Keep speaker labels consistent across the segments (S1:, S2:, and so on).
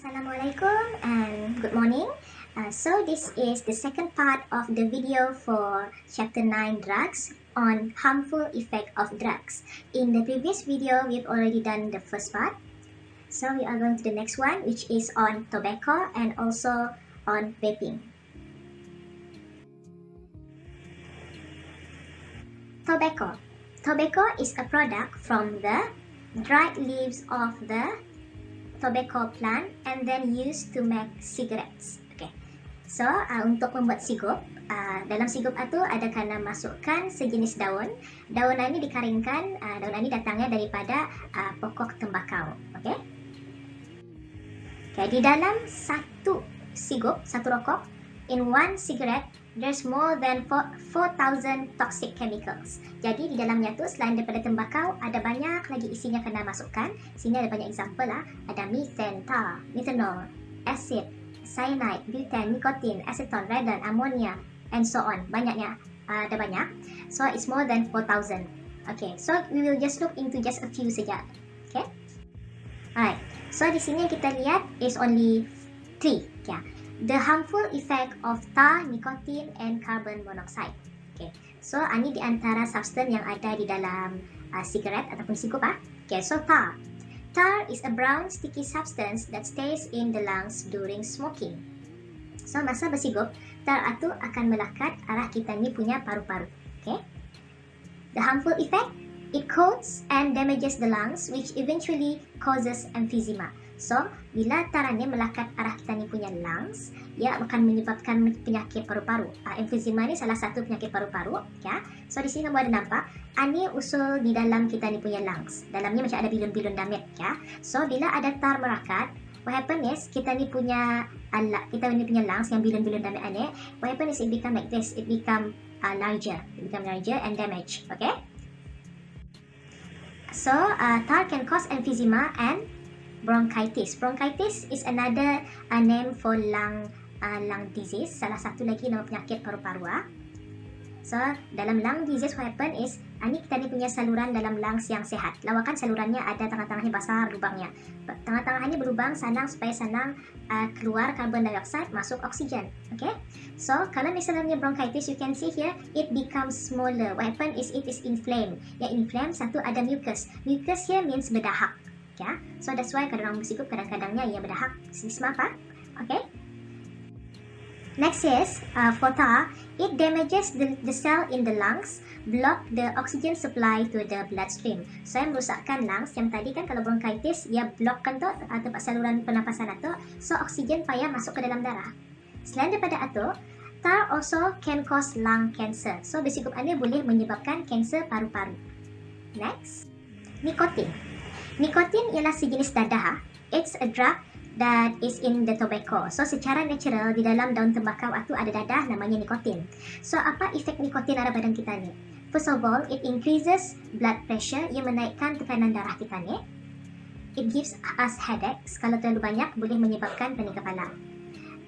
S1: Assalamualaikum and good morning. So this is the second part of the video for chapter 9 drugs on harmful effect of drugs. In the previous video, we've already done the first part. So we are going to the next one, which is on tobacco and also on vaping. Tobacco. Tobacco is a product from the dried leaves of the tobacco plant and then used to make cigarettes. Okay. So untuk membuat sigup, dalam sigup itu ada kena masukkan sejenis daun. Daun ini dikeringkan. Daun ini datangnya daripada pokok tembakau. Okay. Okay, di dalam satu sigup, satu rokok, in one cigarette, there's more than 4,000 toxic chemicals. Jadi di dalamnya tu selain daripada tembakau, ada banyak lagi isinya kena masukkan. Sini ada banyak example lah. Ada methane, tar, methanol, acid, cyanide, butane, nikotin, acetone, radon, ammonia, and so on. Banyaknya, ada banyak. So it's more than 4,000. Okay, so we will just look into just a few saja. Okay. Alright. So di sini kita lihat is only 3. Yeah. The harmful effect of tar, nicotine, and carbon monoxide. Okay, so ini di antara substance yang ada di dalam cigarette ataupun sigup. Okay, so tar. Tar is a brown sticky substance that stays in the lungs during smoking. So masa bersigup, tar itu akan melekat arah kita ni punya paru-paru. Okay. The harmful effect, it coats and damages the lungs, which eventually causes emphysema. So, bila tarannya melekat arah kita ni punya lungs, ia akan menyebabkan penyakit paru-paru. Emphysema ni salah satu penyakit paru-paru. Ya. So, di sini kamu ada nampak, ini usul di dalam kita ni punya lungs. Dalamnya macam ada bilun-bilun damit. Ya. So, bila ada tar melekat, what happen is, kita ni punya lungs yang bilun-bilun damit ini, what happen is it become like this. It become larger. It become larger and damaged. Okay? So, tar can cause emphysema and bronchitis. Bronchitis is another name for lung disease. Salah satu lagi nama penyakit paru-paru. So, dalam lung disease what happen is, ini kita ni punya saluran dalam lungs yang sehat. Lawakan salurannya ada tengah-tengahnya besar lubangnya. Tengah-tengahnya berlubang supaya senang keluar carbon dioxide, masuk oksigen. Okay? So, kalau misalnya bronchitis, you can see here, it becomes smaller. What happen is it is inflamed. Yang inflamed, satu ada mucus. Mucus here means berdahak. Yeah. So that's why kadang-kadang bersigup, kadang-kadangnya ia berdahak. Maaf. Okay. Next is for tar, it damages the cell in the lungs, block the oxygen supply to the bloodstream. So yang merosakkan lungs, yang tadi kan kalau bronchitis, ia blockkan tu tempat saluran pernafasan itu, so oksigen payah masuk ke dalam darah. Selain daripada itu, tar also can cause lung cancer. So bersigup ini boleh menyebabkan kanser paru-paru. Next, nikotin. Nikotin ialah sejenis dadah. It's a drug that is in the tobacco. So secara natural di dalam daun tembakau itu ada dadah namanya nikotin. So apa efek nikotin ada badan kita ni? First of all, it increases blood pressure. Ia menaikkan tekanan darah kita ni. It gives us headaches. Kalau terlalu banyak boleh menyebabkan pening kepala.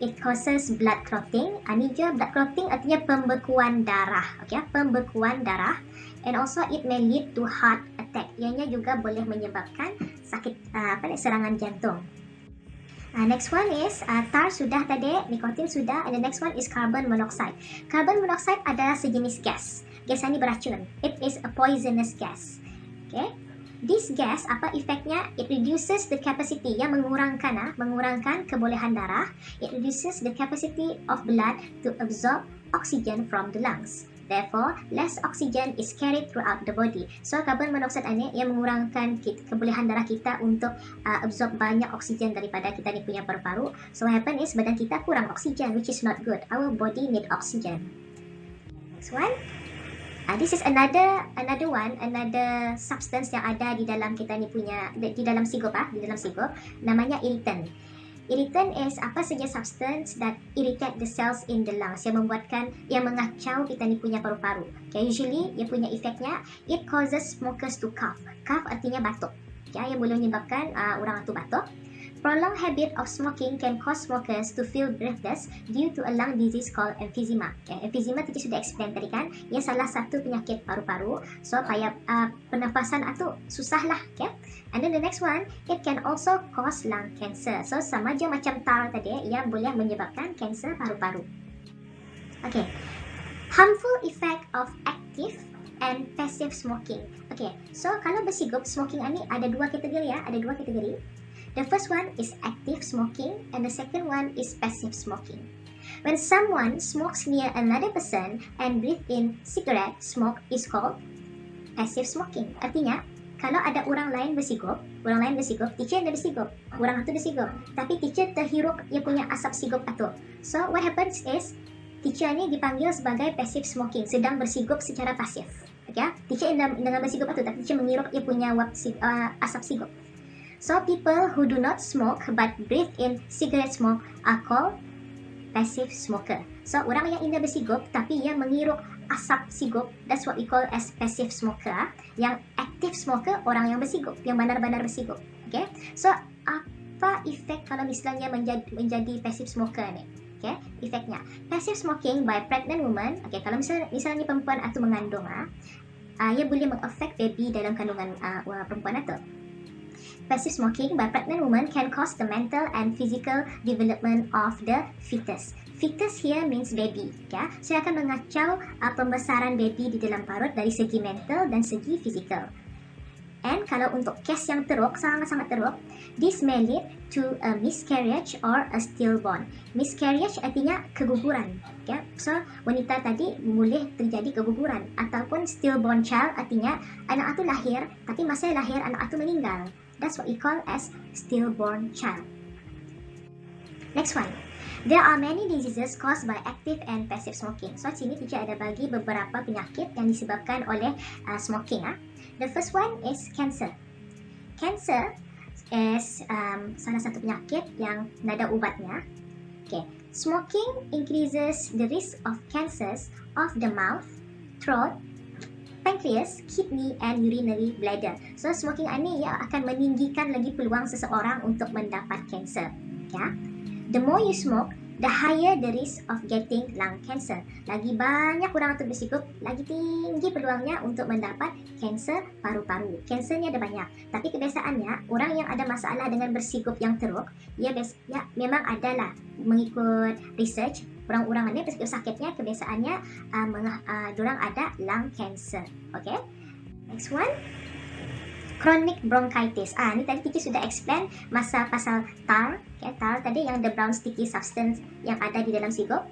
S1: It causes blood clotting. Ini je blood clotting artinya pembekuan darah. Okay, pembekuan darah. And also it may lead to heart attack. Ianya juga boleh menyebabkan sakit serangan jantung. Next one is tar sudah tadi, nikotin sudah, and the next one is carbon monoxide. Carbon monoxide adalah sejenis gas. Gas ini beracun. It is a poisonous gas. Okay? This gas, apa efeknya? It reduces the capacity, yang mengurangkan kebolehan darah. It reduces the capacity of blood to absorb oxygen from the lungs. Therefore, less oxygen is carried throughout the body. So, carbon monoxide ini yang mengurangkan kebolehan darah kita untuk absorb banyak oksigen daripada kita ni punya paru-paru. So, what happen is badan kita kurang oksigen, which is not good. Our body need oxygen. Next one. This is another substance yang ada di dalam kita ni punya, di dalam sigup, namanya irritant. Irritant is apa saja substance that irritate the cells in the lungs, yang mengacau kita ni punya paru-paru. Okay, usually ia punya efeknya, it causes smokers to cough. Cough artinya batuk. Okay, yang boleh menyebabkan orang itu batuk. Prolonged habit of smoking can cause smokers to feel breathless due to a lung disease called emphysema. Emphysema tadi sudah explain tadi kan, ia salah satu penyakit paru-paru. So payah pernafasan itu susah lah, okay? And then the next one, it can also cause lung cancer. So sama je macam tar tadi, ia boleh menyebabkan kanser paru-paru. Okay, harmful effect of active and passive smoking. Okay, so kalau bersigup smoking ini ada dua kategori ya, ada dua kategori. The first one is active smoking and the second one is passive smoking. When someone smokes near another person and breathe in cigarette smoke is called passive smoking. Artinya, kalau ada orang lain bersigup, teacher dah bersigup, orang itu bersigup, tapi teacher terhirup ia punya asap sigup itu. So what happens is teacher ni dipanggil sebagai passive smoking, sedang bersigup secara pasif. Okay? Teacher dengan bersigup itu, tapi teacher menghirup ia punya asap sigup. So people who do not smoke but breathe in cigarette smoke are called passive smoker. So orang yang indah bersigup tapi ia menghirup asap sigup, that's what we call as passive smoker. Yang active smoker orang yang bersigup, yang benar-benar bersigup. Okay? So apa efek kalau misalnya menjadi passive smoker ni? Okay, efeknya. Passive smoking by pregnant woman. Okay, kalau misalnya perempuan atau mengandung, ia boleh mengefek baby dalam kandungan perempuan itu. Passive smoking by pregnant woman can cause the mental and physical development of the fetus. Fetus here means baby. Okay? Saya akan mengacau pembesaran baby di dalam parut dari segi mental dan segi fizikal. And kalau untuk kes yang teruk, sangat-sangat teruk, this may lead to a miscarriage or a stillborn. Miscarriage artinya keguguran. Okay? So, wanita tadi boleh terjadi keguguran. Ataupun stillborn child artinya anak itu lahir, tapi masa lahir anak itu meninggal. That's what we call as stillborn child. Next one. There are many diseases caused by active and passive smoking. So, sini teacher ada bagi beberapa penyakit yang disebabkan oleh smoking. The first one is cancer. Cancer is salah satu penyakit yang ada ubatnya. Okay. Smoking increases the risk of cancers of the mouth, throat, pancreas, kidney, and urinary bladder. So, smoking ini akan meninggikan lagi peluang seseorang untuk mendapat kanser. Ya. The more you smoke, the higher the risk of getting lung cancer. Lagi banyak orang itu bersigup, lagi tinggi peluangnya untuk mendapat kanser paru-paru. Kansernya ada banyak, tapi kebiasaannya orang yang ada masalah dengan bersigup yang teruk, ya memang adalah mengikut research. Orang-orang ini bersigup sakitnya kebiasaannya dorang ada lung cancer. Okay, next one, chronic bronchitis. Ni tadi teacher sudah explain pasal tar. Okay, tar tadi yang the brown sticky substance yang ada di dalam sigup.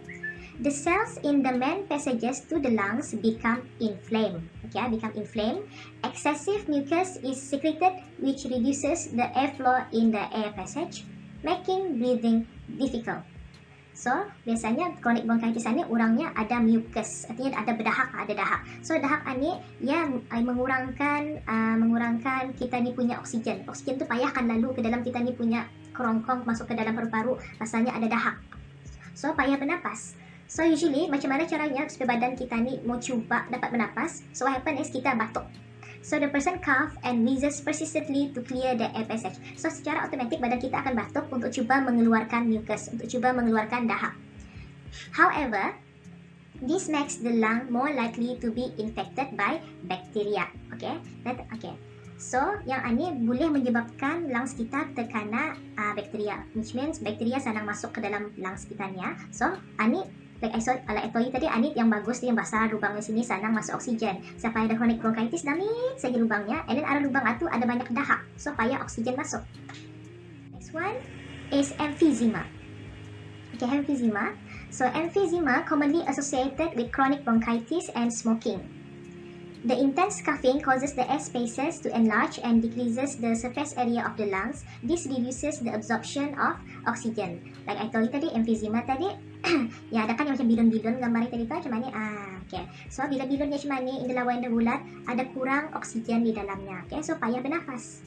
S1: The cells in the main passages to the lungs become inflamed. Okay, become inflamed. Excessive mucus is secreted, which reduces the airflow in the air passage, making breathing difficult. So, biasanya chronic bronchitis ini orangnya ada mucus, artinya ada dahak. So, dahak ini ia mengurangkan kita ni punya oksigen. Oksigen tu payahkan lalu ke dalam kita ni punya kerongkong masuk ke dalam paru-paru, pasalnya ada dahak. So, payah bernapas. So, usually macam mana caranya supaya badan kita ni mau cuba dapat bernapas? So, what happen is kita batuk. So, the person cough and wheezes persistently to clear the air passage. So, secara automatik badan kita akan batuk untuk cuba mengeluarkan mucus, untuk cuba mengeluarkan dahak. However, this makes the lung more likely to be infected by bacteria. Okay? So, yang ini boleh menyebabkan lungs kita terkena bakteria, which means bakteria senang masuk ke dalam lungs kita ni. So, ini like I told you tadi, anit yang bagus dia yang basah, lubang di sini senang masuk oksigen. Sampai ada chronic bronchitis, damit saja lubangnya, and then ada lubang itu ada banyak dahak, so payah oksigen masuk. Next one is emphysema. Okay, emphysema. So, emphysema commonly associated with chronic bronchitis and smoking. The intense coughing causes the air spaces to enlarge and decreases the surface area of the lungs. This reduces the absorption of oxygen. Like I told you tadi, emphysema tadi, ya ada kan yang macam bilon-bilon gambar tadi tu macam mana? Okay. So bila bilonnya macam mana, in the lawan yang bulat, ada kurang oksigen di dalamnya. Okay, so payah bernafas.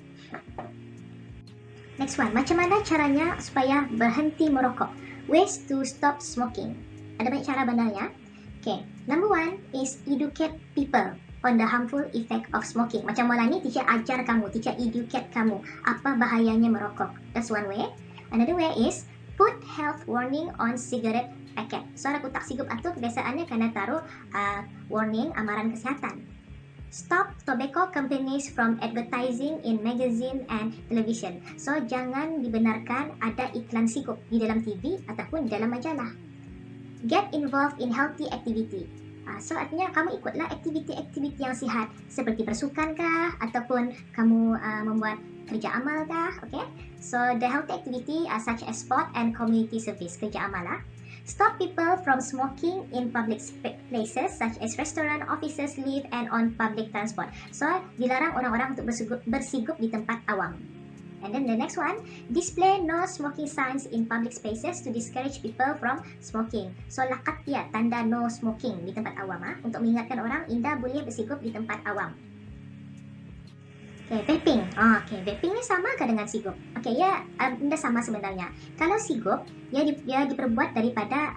S1: Next one, macam mana caranya supaya berhenti merokok? Ways to stop smoking. Ada banyak cara benarnya. Okay, number one is educate people. on the harmful effect of smoking. Macam malam ni teacher ajar kamu, teacher educate kamu apa bahayanya merokok. That's one way. Another way is put health warning on cigarette packet. So kotak sigaret itu kebiasaannya kena taruh warning amaran kesihatan. Stop tobacco companies from advertising in magazine and television. So jangan dibenarkan ada iklan sigaret di dalam TV ataupun di dalam majalah. Get involved in healthy activity. So artinya kamu ikutlah aktiviti-aktiviti yang sihat seperti bersukan kah ataupun kamu membuat kerja amal kah, okay? So the healthy activity such as sport and community service, kerja amal lah. Stop people from smoking in public places such as restaurant, offices, lift and on public transport. So dilarang orang-orang untuk bersigup di tempat awam. And then the next one, display no smoking signs in public spaces to discourage people from smoking. So lakat dia tanda no smoking di tempat awam untuk mengingatkan orang Indah boleh bersigup di tempat awam. Okay, vaping. Vaping ni sama ke dengan sigaret? Okay, ya, benda sama sebenarnya. Kalau sigaret, dia diperbuat daripada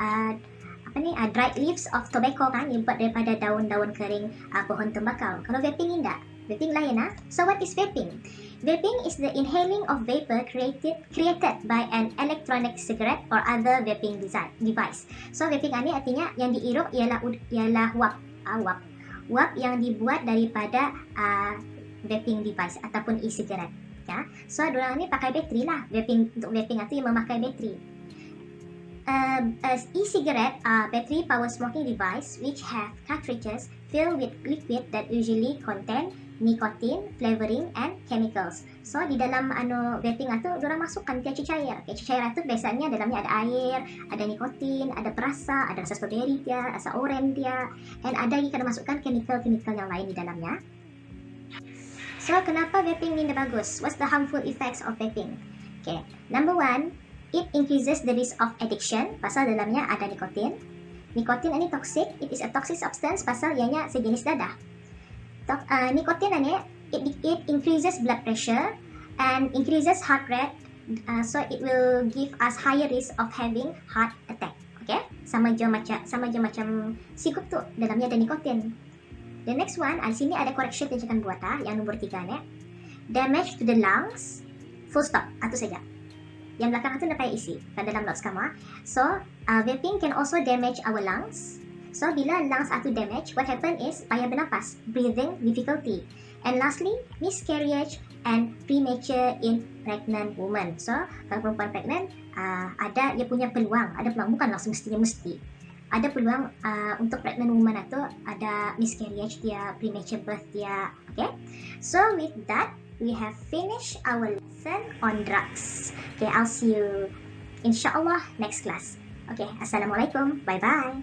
S1: dried leaves of tobacco kan, dibuat daripada daun-daun kering pohon tembakau. Kalau vaping tidak. Vaping lain So what is vaping? Vaping is the inhaling of vapor created by an electronic cigarette or other vaping device. So vaping ni artinya yang dihirup ialah wap. Wap yang dibuat daripada vaping device ataupun e-cigarette. Ya. So diorang ni pakai bateri lah. Untuk vaping itu yang memakai bateri. E-cigarette are battery power smoking device which have cartridges filled with liquid that usually contain nicotine, flavoring and chemicals. So di dalam vaping itu diorang masukkan tiap cair. Cair itu biasanya dalamnya ada air, ada nikotin, ada perasa, ada rasa strawberry dia, rasa orange dia, and ada lagi kena masukkan chemical yang lain di dalamnya. So kenapa vaping ni bagus? What's the harmful effects of vaping? Okay, number one, it increases the risk of addiction pasal dalamnya ada nikotin. Nikotin ini toxic. It is a toxic substance pasal ianya sejenis dadah. Nikotin ini it increases blood pressure and increases heart rate. So it will give us higher risk of having heart attack. Okay, sama je macam sigaret tu dalamnya ada nikotin. The next one, di sini ada correction yang akan buat yang nombor 3 ni. Damage to the lungs. Full stop. Itu saja. Yang belakang itu nak payah isi kat dalam notes kamu. So, vaping can also damage our lungs. So, bila lungs itu damage, what happen is payah bernafas, breathing difficulty. And lastly, miscarriage and premature in pregnant woman. So, kalau perempuan pregnant, ada dia punya peluang. Ada peluang, bukanlah semestinya mesti. Ada peluang untuk pregnant woman itu ada miscarriage dia, premature birth dia. Okay, so with that we have finished our lesson on drugs. Okay, I'll see you insyaAllah next class. Okay, Assalamualaikum, bye bye.